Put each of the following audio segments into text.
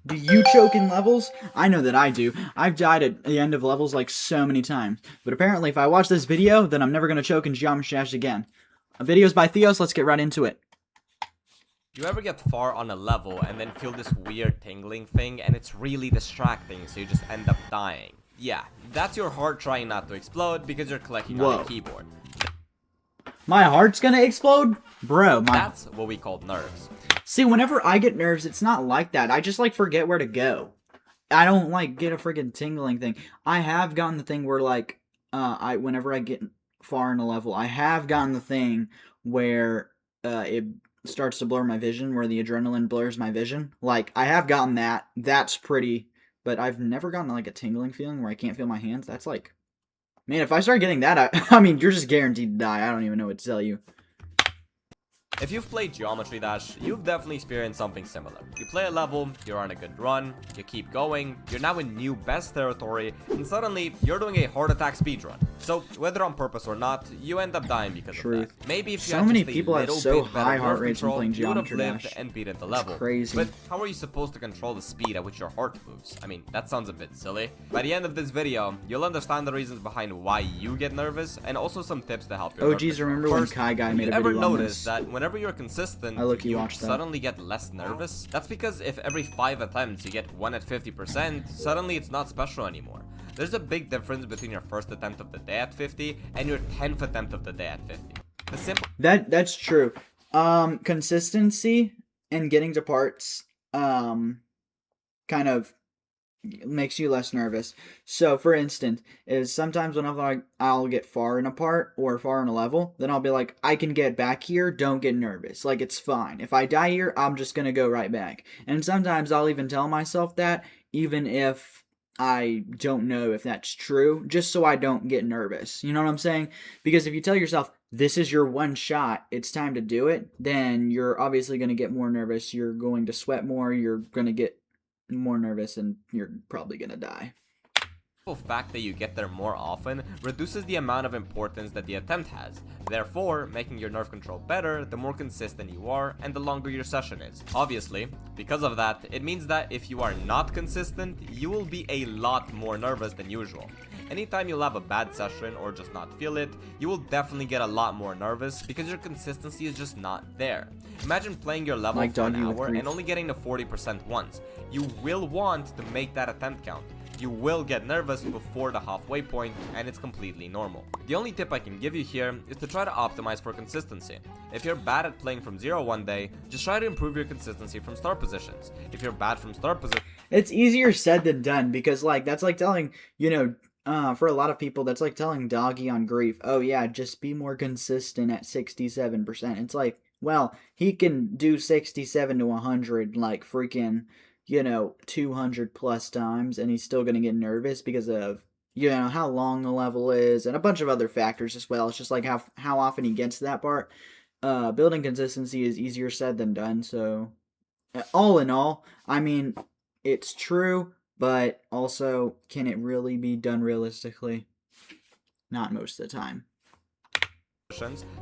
Do you choke in levels? I know that I do. I've died at the end of levels like so many times. But apparently if I watch this video, then I'm never going to choke in Geometry Dash again. A video's by Theos, let's get right into it. You ever get far on a level and then feel this weird tingling thing and it's really distracting, so you just end up dying? Yeah, that's your heart trying not to explode because you're clicking on a keyboard. My heart's gonna explode? Bro, That's what we call nerves. See, whenever I get nerves, it's not like that. I just like forget where to go. I don't like get a freaking tingling thing. I have gotten the thing where like whenever I get far in a level, I have gotten the thing where it starts to blur my vision, where the adrenaline blurs my vision. Like I have gotten that. That's pretty, but I've never gotten like a tingling feeling where I can't feel my hands. That's like, man, if I start getting that, I mean, you're just guaranteed to die. I don't even know what to tell you. If you've played Geometry Dash, you've definitely experienced something similar. You play a level, you're on a good run, you keep going, you're now in new best territory, and suddenly you're doing a heart attack speedrun. So, whether on purpose or not, you end up dying because of that. Maybe if you had many just people a have little so bit high better heart nerve rates when control, playing you would have Geometry lived Dash. and beaten the It's level. crazy. But how are you supposed to control the speed at which your heart moves? I mean, that sounds a bit silly. By the end of this video, you'll understand the reasons behind why you get nervous, and also some tips to help your OGs, remember when Kai Guy made a video on this? Ever notice that whenever you're consistent, you suddenly get less nervous? That's because if every 5 attempts you get 1 at 50%, suddenly it's not special anymore. There's a big difference between your first attempt of the day at 50 and your 10th attempt of the day at 50. The simple That's true. Consistency and getting to parts kind of makes you less nervous. So, for instance, is sometimes whenever I'll get far in a part or far in a level, then I'll be like, I can get back here, don't get nervous. Like, it's fine. If I die here, I'm just gonna go right back. And sometimes I'll even tell myself that, even if I don't know if that's true, just so I don't get nervous. You know what I'm saying? Because if you tell yourself, this is your one shot, it's time to do it, then you're obviously going to get more nervous. You're going to sweat more. You're going to get more nervous, and you're probably going to die. The fact that you get there more often reduces the amount of importance that the attempt has, therefore making your nerve control better the more consistent you are and the longer your session is. Obviously, because of that, it means that if you are not consistent, you will be a lot more nervous than usual. Anytime you'll have a bad session or just not feel it, you will definitely get a lot more nervous because your consistency is just not there. Imagine playing your level for an hour and only getting to 40% once. You will want to make that attempt count. You will get nervous before the halfway point, and it's completely normal. The only tip I can give you here is to try to optimize for consistency. If you're bad at playing from 0 one day, just try to improve your consistency from start positions. If you're bad from start positions, it's easier said than done, because like that's like telling, for a lot of people, that's like telling Doggy on Grief, oh yeah, just be more consistent at 67%. It's like, well, he can do 67 to 100 like freaking 200 plus times, and he's still going to get nervous because of, how long the level is and a bunch of other factors as well. It's just like how often he gets to that part. Building consistency is easier said than done. So, all in all, I mean, it's true, but also, can it really be done realistically? Not most of the time.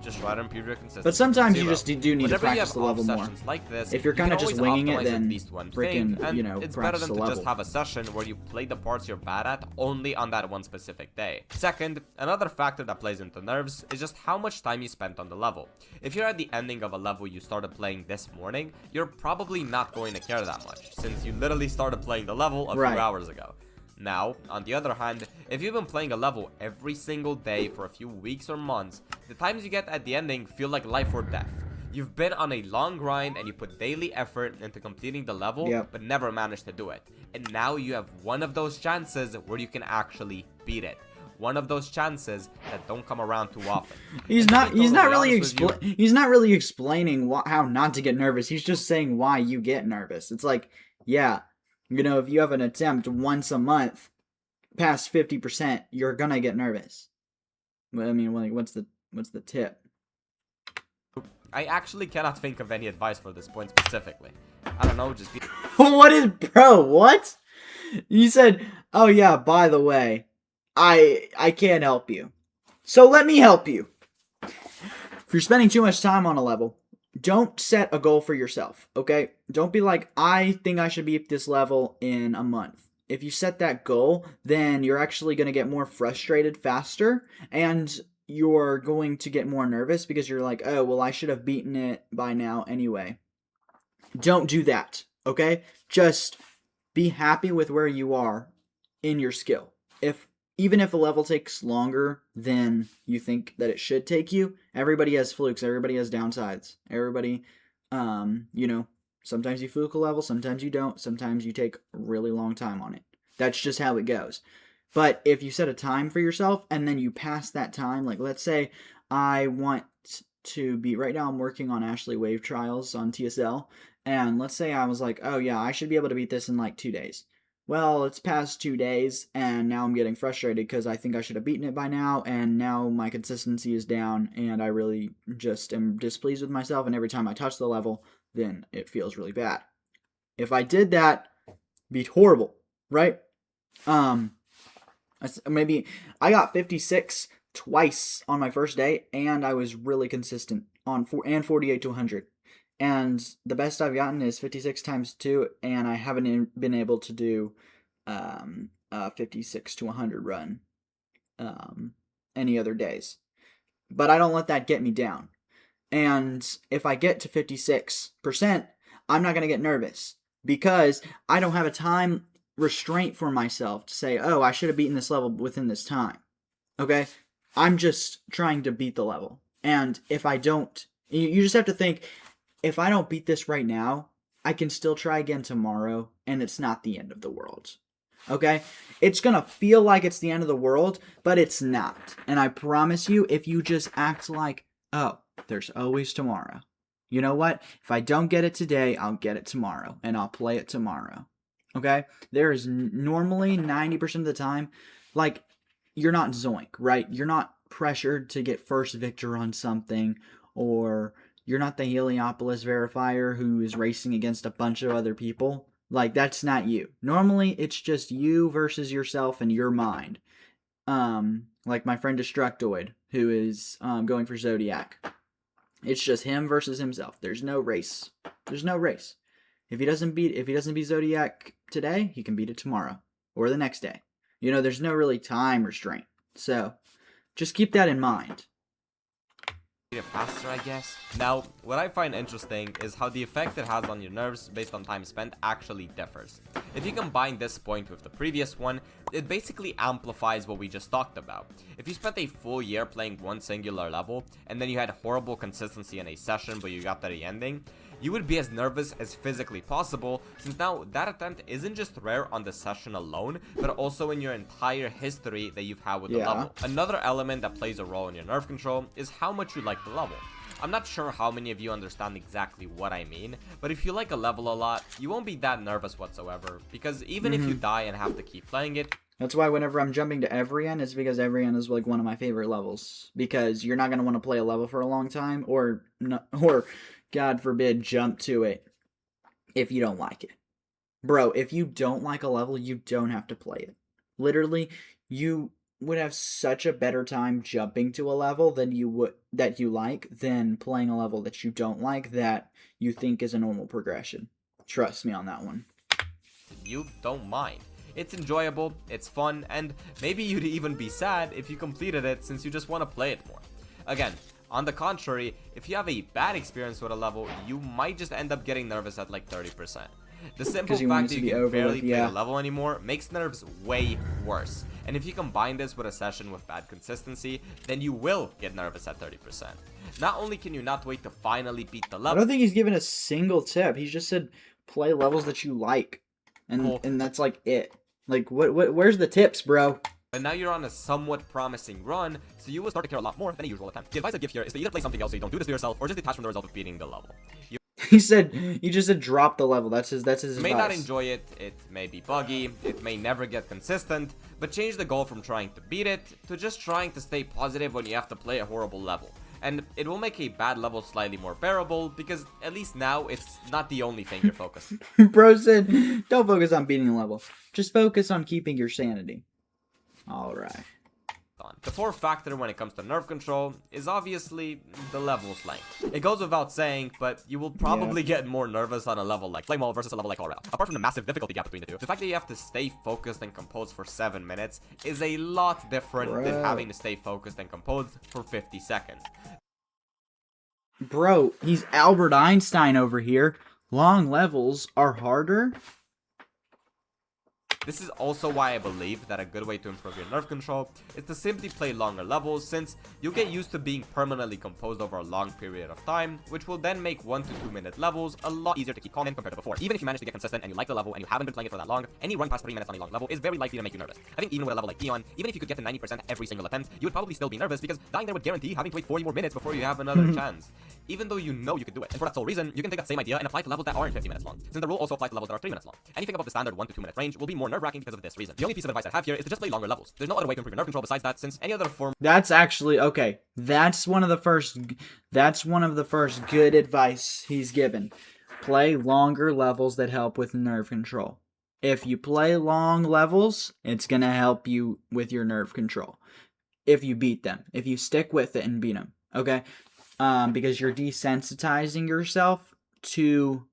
just try to improve your consistency. But sometimes you just do need to practice the level more. Like this, if you're kind of just winging it, then freaking, it's better than to just have a session where you play the parts you're bad at only on that one specific day. Second, another factor that plays into nerves is just how much time you spent on the level. If you're at the ending of a level you started playing this morning, you're probably not going to care that much, since you literally started playing the level a few hours ago. Now, on the other hand, if you've been playing a level every single day for a few weeks or months, the times you get at the ending feel like life or death. You've been on a long grind and you put daily effort into completing the level, but never managed to do it. And now you have one of those chances where you can actually beat it. One of those chances that don't come around too often. He's not really explaining how not to get nervous. He's just saying why you get nervous. It's like, yeah, if you have an attempt once a month past 50%, you're gonna get nervous. But I mean, what's the tip? I actually cannot think of any advice for this point specifically. I don't know, just be what? You said, oh yeah, by the way, I can't help you. So let me help you. If you're spending too much time on a level, don't set a goal for yourself, okay? Don't be like, I think I should be at this level in a month. If you set that goal, then you're actually going to get more frustrated faster, and you're going to get more nervous because you're like, oh, well, I should have beaten it by now anyway. Don't do that, okay? Just be happy with where you are in your skill. Even if a level takes longer than you think that it should take you, everybody has flukes, everybody has downsides. Everybody, sometimes you fluke a level, sometimes you don't, sometimes you take a really long time on it. That's just how it goes. But if you set a time for yourself and then you pass that time, like let's say I want to be, right now I'm working on Ashley Wave Trials on TSL, and let's say I was like, oh yeah, I should be able to beat this in like 2 days. Well, it's past 2 days, and now I'm getting frustrated because I think I should have beaten it by now, and now my consistency is down, and I really just am displeased with myself, and every time I touch the level, then it feels really bad. If I did that, it'd be horrible, right? Maybe I got 56 twice on my first day, and I was really consistent on 48 to 100. And the best I've gotten is 56 times 2, and I haven't been able to do a 56 to 100 run any other days. But I don't let that get me down. And if I get to 56%, I'm not going to get nervous because I don't have a time restraint for myself to say, oh, I should have beaten this level within this time. Okay? I'm just trying to beat the level. And if I don't, you just have to think, if I don't beat this right now, I can still try again tomorrow, and it's not the end of the world. Okay? It's gonna feel like it's the end of the world, but it's not. And I promise you, if you just act like, oh, there's always tomorrow. You know what? If I don't get it today, I'll get it tomorrow, and I'll play it tomorrow. Okay? There is normally 90% of the time, like, you're not Zoink, right? You're not pressured to get first victor on something, or you're not the Heliopolis verifier who is racing against a bunch of other people. Like, that's not you. Normally, it's just you versus yourself and your mind. Like my friend Destructoid, who is going for Zodiac. It's just him versus himself. There's no race. There's no race. If he doesn't beat Zodiac today, he can beat it tomorrow or the next day. There's no really time restraint. So, just keep that in mind. It faster, I guess. Now, what I find interesting is how the effect it has on your nerves based on time spent actually differs. If you combine this point with the previous one, it basically amplifies what we just talked about. If you spent a full year playing one singular level, and then you had horrible consistency in a session but you got to the ending, you would be as nervous as physically possible, since now that attempt isn't just rare on the session alone, but also in your entire history that you've had with the level. Another element that plays a role in your nerve control is how much you like the level. I'm not sure how many of you understand exactly what I mean, but if you like a level a lot, you won't be that nervous whatsoever, because even if you die and have to keep playing it, that's why whenever I'm jumping to Evrian, it's because Evrian is like one of my favorite levels. Because you're not going to want to play a level for a long time, or God forbid, jump to it if you don't like it. Bro, if you don't like a level, you don't have to play it. Literally, you would have such a better time jumping to a level that you like than playing a level that you don't like that you think is a normal progression. Trust me on that one. You don't mind. It's enjoyable, it's fun, and maybe you'd even be sad if you completed it since you just want to play it more. Again, on the contrary, if you have a bad experience with a level, you might just end up getting nervous at like 30%. The simple fact that you can barely play the level anymore makes nerves way worse. And if you combine this with a session with bad consistency, then you will get nervous at 30%. Not only can you not wait to finally beat the level, I don't think he's given a single tip. He just said play levels that you like. And that's like it. Like, where's the tips, bro? And now you're on a somewhat promising run, so you will start to care a lot more than a usual attempt. The advice I give here is to either play something else so you don't do this to yourself, or just detach from the result of beating the level. He just said drop the level. That's his advice. You may not enjoy it, it may be buggy, it may never get consistent, but change the goal from trying to beat it to just trying to stay positive when you have to play a horrible level. And it will make a bad level slightly more bearable, because at least now it's not the only thing you're focused on. Bro said, don't focus on beating the level. Just focus on keeping your sanity. Alright. The fourth factor when it comes to nerve control is obviously the level's length. It goes without saying, but you will probably get more nervous on a level like Flame Wall versus a level like Colorado. Apart from the massive difficulty gap between the two, the fact that you have to stay focused and composed for 7 minutes is a lot different than having to stay focused and composed for 50 seconds. Bro, he's Albert Einstein over here. Long levels are harder. This is also why I believe that a good way to improve your nerve control is to simply play longer levels, since you'll get used to being permanently composed over a long period of time, which will then make 1 to 2 minute levels a lot easier to keep calm in compared to before. Even if you manage to get consistent and you like the level and you haven't been playing it for that long, any run past 3 minutes on a long level is very likely to make you nervous. I think even with a level like Eon, even if you could get to 90% every single attempt, you would probably still be nervous because dying there would guarantee having to wait 40 more minutes before you have another chance. Even though you know you could do it. And for that sole reason, you can take that same idea and apply it to levels that aren't 50 minutes long, since the rule also applies to levels that are 3 minutes long. Anything above the standard 1 to 2 minute range will be more nerve-wracking because of this reason. The only piece of advice I have here is to just play longer levels. There's no other way to improve your nerve control besides that, since any other form... That's actually, okay, that's one of the first good advice he's given. Play longer levels that help with nerve control. If you play long levels, it's going to help you with your nerve control. If you beat them. If you stick with it and beat them. Okay? Because you're desensitizing yourself to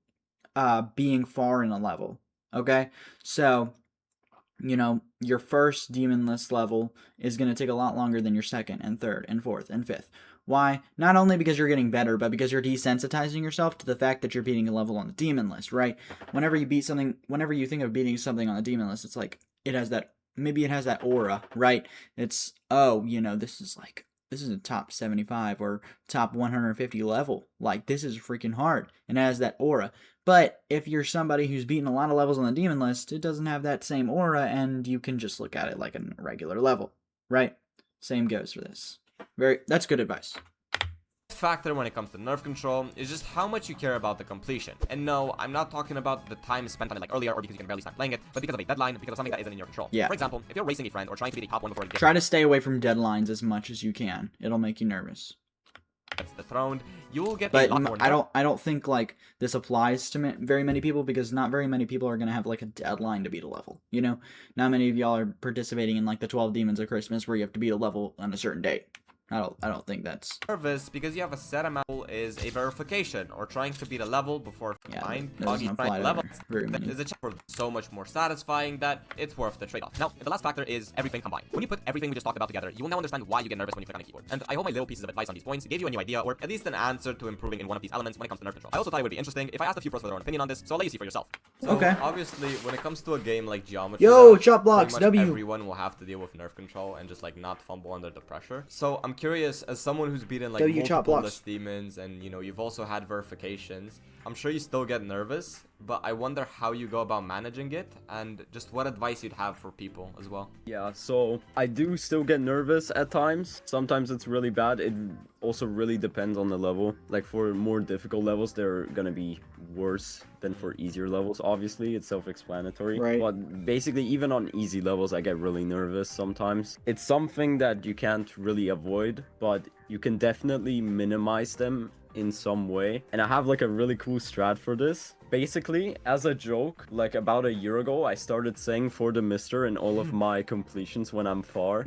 being far in a level. Okay? So, you know, your first demonless level is going to take a lot longer than your second and third and fourth and fifth. Why? Not only because you're getting better, but because you're desensitizing yourself to the fact that you're beating a level on the demon list, right? Whenever you beat something, whenever you think of beating something on the demon list, it's like, it has that, maybe it has that aura, right? It's, oh, you know, this is a top 75 or top 150 level. Like, this is freaking hard. And it has that aura. But if you're somebody who's beaten a lot of levels on the demon list, it doesn't have that same aura, and you can just look at it like a regular level, right? Same goes for this. That's good advice. Factor when it comes to nerve control is just how much you care about the completion. And no, I'm not talking about the time spent on it like earlier or because you can barely start playing it, but because of a deadline, because of something that isn't in your control. Yeah. For example, if you're racing a friend or trying to be the top one before it gets... Try to stay away from deadlines as much as you can. It'll make you nervous. That's dethroned, you will get but a lot more... I don't think like this applies to very many people, because not very many people are going to have like a deadline to beat a level, you know? Not many of y'all are participating in like the 12 Demons of Christmas where you have to beat a level on a certain date. I don't think that's... Nervous because you have a set amount is a verification, or trying to beat a level before that level is a check for so much more satisfying that it's worth the trade-off. Now, the last factor is everything combined. When you put everything we just talked about together, you will now understand why you get nervous when you click on a keyboard. And I hope my little pieces of advice on these points gave you a new idea, or at least an answer to improving in one of these elements when it comes to nerve control. I also thought it would be interesting if I asked a few pros for their own opinion on this, so I'll let you see for yourself. So, okay. Obviously, when it comes to a game like Geometry, chop blocks, W. Everyone will have to deal with nerve control and just like not fumble under the pressure. So I'm curious, as someone who's beaten like multiple list demons, and you know you've also had verifications, I'm sure you still get nervous, but I wonder how you go about managing it and just what advice you'd have for people as well. Yeah, so I do still get nervous at times. Sometimes it's really bad. It also really depends on the level. Like for more difficult levels, they're gonna be worse than for easier levels. Obviously, it's self-explanatory. Right. But basically, even on easy levels, I get really nervous sometimes. It's something that you can't really avoid, but you can definitely minimize them in some way. And I have like a really cool strat for this. Basically, as a joke, like about a year ago, I started saying "for the mister" in all of my completions when I'm far.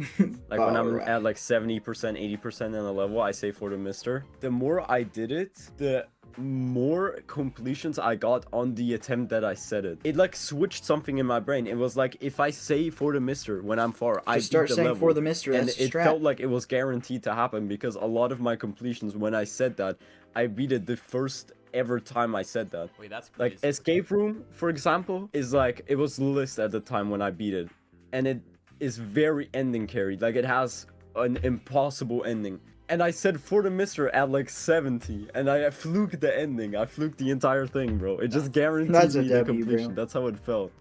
Like when I'm at like 70%, 80% in a level, I say "for the mister." The more I did it, the more completions I got on the attempt that I said it. It like switched something in my brain. It was like, if I say "for the mister" when I'm far, I start saying "for the mister," and it felt like it was guaranteed to happen, because a lot of my completions, when I said that, I beat it the first ever time I said that. Wait, that's crazy. Like Escape Room, for example, is like, it was list at the time when I beat it, and it is very ending carried. Like it has an impossible ending. And I said "for the mister" at like 70, and I fluked the ending. I fluked the entire thing, bro. It just guaranteed me the completion. That's how it felt.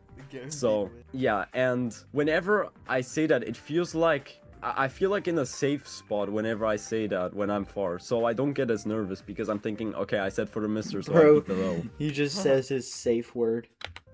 So yeah, and whenever I say that, it feels like I feel like in a safe spot whenever I say that when I'm far, so I don't get as nervous because I'm thinking, okay, I said "for the mister," so I beat the low. He just says his safe word.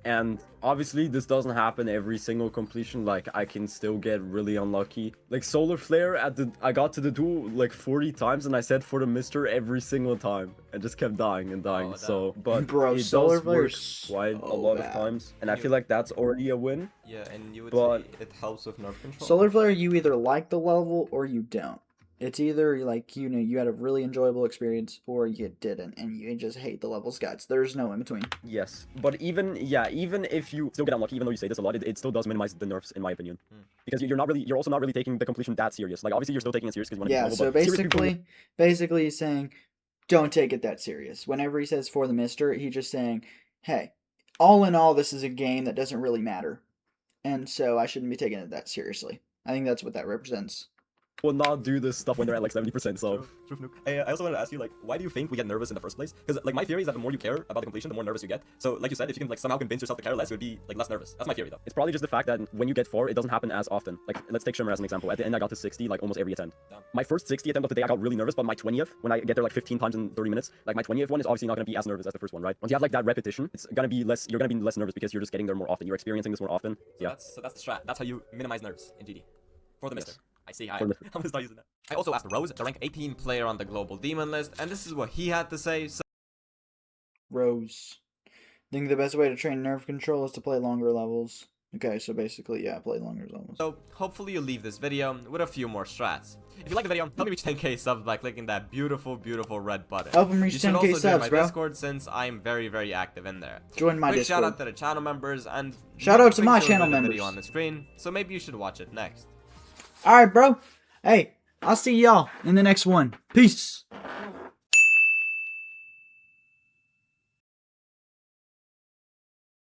And obviously this doesn't happen every single completion. Like I can still get really unlucky. Like solar flare I got to the duel like 40 times and I said for the mister every single time and just kept dying and dying. Oh, so but Bro, it solar does flare work is quite a so lot bad. of times, and I feel like that's already a win. Yeah, and you would But- say it helps with nerf control. Solar flare, you either like the level or you don't. It's either like you had a really enjoyable experience or you didn't, and you just hate the level's guts. There's no in between. Yes, but even if you still get unlucky, even though you say this a lot, it still does minimize the nerfs in my opinion. Because you're also not really taking the completion that serious. Like obviously you're still taking it serious because you want to Yeah, be so noble, but serious people- basically he's saying, don't take it that serious. Whenever he says for the mister, he's just saying, hey, all in all, this is a game that doesn't really matter. And so I shouldn't be taking it that seriously. I think that's what that represents. will not do this stuff when they're at like 70%. So I also wanted to ask you, like, why do you think we get nervous in the first place? Because like my theory is that the more you care about the completion, the more nervous you get. So like you said, if you can like somehow convince yourself to care less, you would be like less nervous. That's my theory though. it's probably just the fact that when you get far, it doesn't happen as often. Like let's take Shimmer as an example. At the end, I got to 60 like almost every attempt. Damn. My first 60 attempt of the day, I got really nervous, but my 20th, when I get there like 15 times in 30 minutes, like my 20th one is obviously not going to be as nervous as the first one, right? Once you have like that repetition, it's going to be less. You're going to be less nervous because you're just getting there more often. You're experiencing this more often. Yeah. So that's the strat. That's how you minimize nerves in GD. For the Yes. mister. I see. For the- I'm gonna start using that. I also asked Rose, the rank 18 player on the global demon list, and this is what he had to say. Rose. I think the best way to train nerve control is to play longer levels. Okay, so basically, yeah, play longer levels. So hopefully you'll leave this video with a few more strats. If you like the video, help me reach 10k subs by clicking that beautiful button. Help him reach You should 10K also join subs, my bro. Discord since I'm very active in there. Join my Quick Discord. shout out to the channel members and Shout out to big my show channel the members. video on the screen, so maybe you should watch it next. Alright, bro. Hey, I'll see y'all in the next one. Peace.